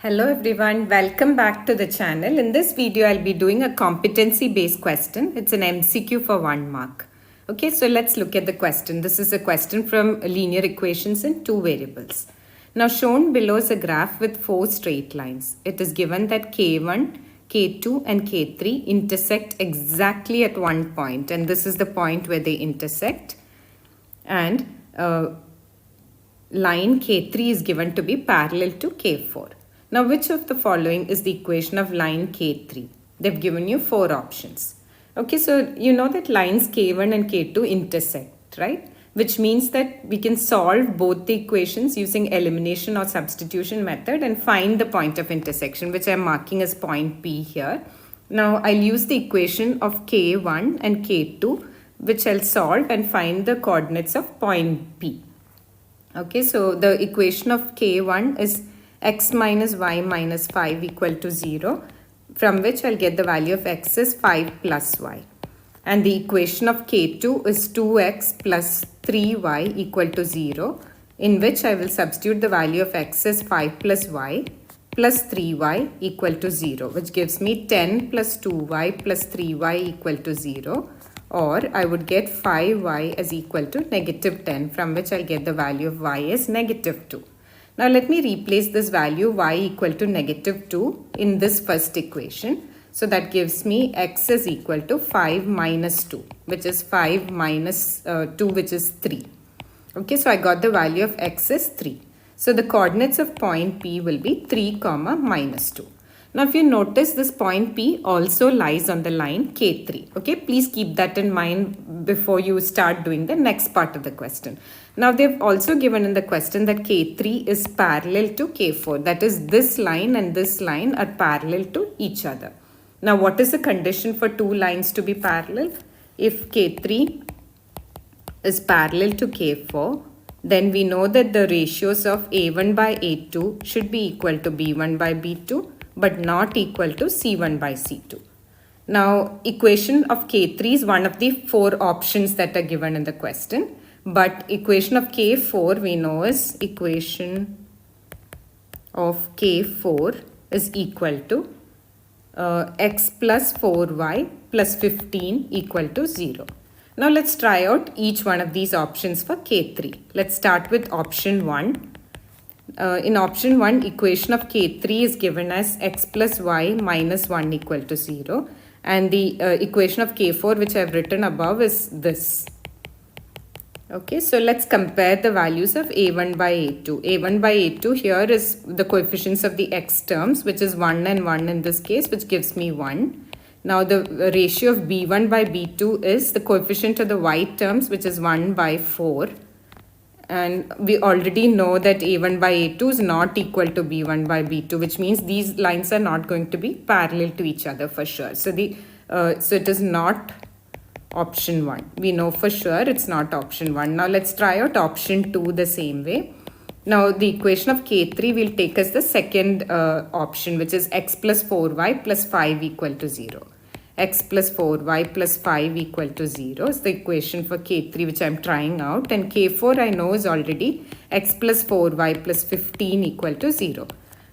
Hello everyone, welcome back to the channel. In this video, I'll be doing a competency-based question. It's an MCQ for 1 mark. Okay, so let's look at the question. This is a question from linear equations in 2 variables. Now shown below is a graph with 4 straight lines. It is given that K1, K2 and K3 intersect exactly at one point, and this is the point where they intersect, and line K3 is given to be parallel to K4. Now, which of the following is the equation of line K3? They've given you 4 options. Okay, so you know that lines K1 and K2 intersect, right? Which means that we can solve both the equations using elimination or substitution method and find the point of intersection, which I'm marking as point P here. Now, I'll use the equation of K1 and K2, which I'll solve and find the coordinates of point P. Okay, so the equation of K1 is x minus y minus 5 equal to 0, from which I'll get the value of x is 5 plus y. And the equation of K2 is 2x plus 3y equal to 0, in which I will substitute the value of x as 5 plus y plus 3y equal to 0, which gives me 10 plus 2y plus 3y equal to 0. Or I would get 5y as equal to negative 10, from which I'll get the value of y as negative 2. Now let me replace this value y equal to negative 2 in this first equation. So that gives me x is equal to 5 minus 2, which is 5 minus 2, which is 3. Okay, so I got the value of x is 3. So the coordinates of point P will be 3 comma minus 2. Now if you notice, this point P also lies on the line K3. Okay, please keep that in mind before you start doing the next part of the question. Now they've also given in the question that K3 is parallel to K4. That is, this line and this line are parallel to each other. Now what is the condition for two lines to be parallel? If K3 is parallel to K4, then we know that the ratios of A1 by A2 should be equal to B1 by B2, but not equal to C1 by C2. Now, equation of K3 is one of the 4 options that are given in the question. But equation of K4 we know is equation of K4 is equal to x plus 4y plus 15 equal to 0. Now, let's try out each one of these options for K3. Let's start with option 1. In option 1, equation of K3 is given as x plus y minus 1 equal to 0. And the equation of K4, which I have written above, is this. Okay, so let's compare the values of A1 by A2. A1 by A2 here is the coefficients of the x terms, which is 1 and 1 in this case, which gives me 1. Now the ratio of B1 by B2 is the coefficient of the y terms, which is 1 by 4. And we already know that A1 by A2 is not equal to B1 by B2, which means these lines are not going to be parallel to each other for sure. So it is not option 1. We know for sure it's not option 1. Now let's try out option 2 the same way. Now the equation of K3 will take us the second option, which is x plus 4y plus 5 equal to 0. X plus 4y plus 5 equal to 0 is the equation for K3, which I'm trying out. And K4 I know is already x plus 4y plus 15 equal to 0.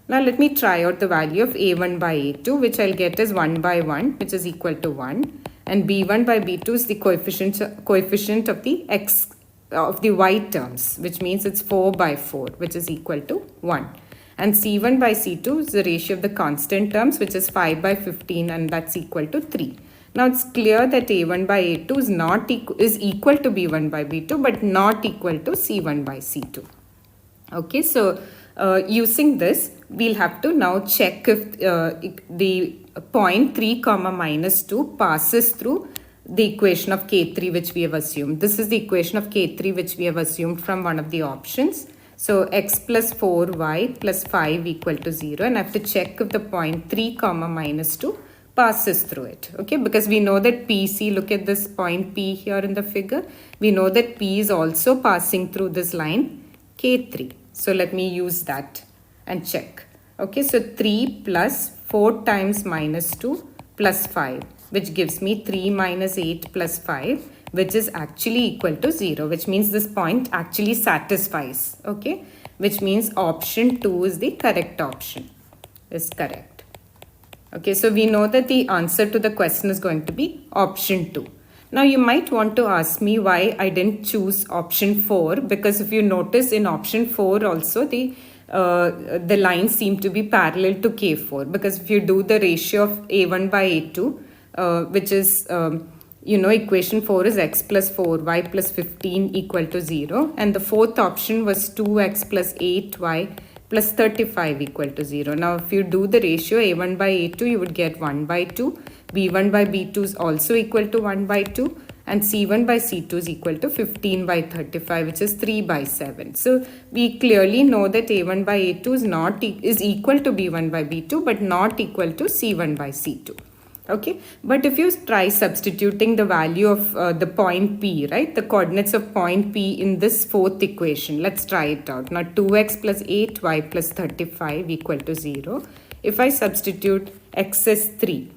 Now let me try out the value of A1 by A2, which I'll get as 1 by 1, which is equal to 1. And B1 by B2 is the coefficient of the x of the y terms, which means it's 4 by 4, which is equal to 1. And C1 by C2 is the ratio of the constant terms, which is 5 by 15, and that's equal to 3. Now it's clear that A1 by A2 is equal to B1 by B2, but not equal to C1 by C2. Okay, so using this, we'll have to now check if the point 3 comma minus 2 passes through the equation of K3, which we have assumed. This is the equation of K3 which we have assumed from one of the options. So x plus 4y plus 5 equal to 0, and I have to check if the point 3 comma minus 2 passes through it. Okay, because we know that PC, look at this point P here in the figure. We know that P is also passing through this line K3. So let me use that and check. Okay, so 3 plus 4 times minus 2 plus 5, which gives me 3 minus 8 plus 5, which is actually equal to 0, which means this point actually satisfies. Okay, which means option 2 is the correct option. is correct. Okay, so we know that the answer to the question is going to be option 2. Now you might want to ask me why I didn't choose option 4, because if you notice in option 4 also the lines seem to be parallel to K4, because if you do the ratio of A1 by A2, which is equation 4 is x plus 4y plus 15 equal to 0, and the fourth option was 2x plus 8y plus 35 equal to 0. Now if you do the ratio A1 by A2, you would get 1 by 2, B1 by B2 is also equal to 1 by 2, and C1 by C2 is equal to 15 by 35, which is 3 by 7. So we clearly know that A1 by A2 is equal to B1 by B2, but not equal to C1 by C2. Okay, but if you try substituting the value of the point P, right, the coordinates of point P in this fourth equation, let's try it out. Now 2x plus 8y plus 35 equal to 0. If I substitute x as 3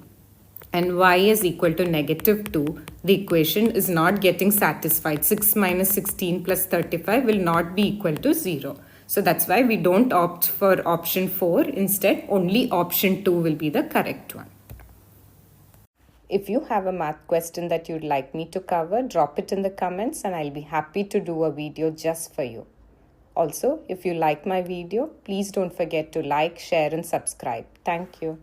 and y is equal to negative 2, the equation is not getting satisfied. 6 minus 16 plus 35 will not be equal to 0. So that's why we don't opt for option 4. Instead, only option 2 will be the correct one. If you have a math question that you'd like me to cover, drop it in the comments and I'll be happy to do a video just for you. Also, if you like my video, please don't forget to like, share and subscribe. Thank you.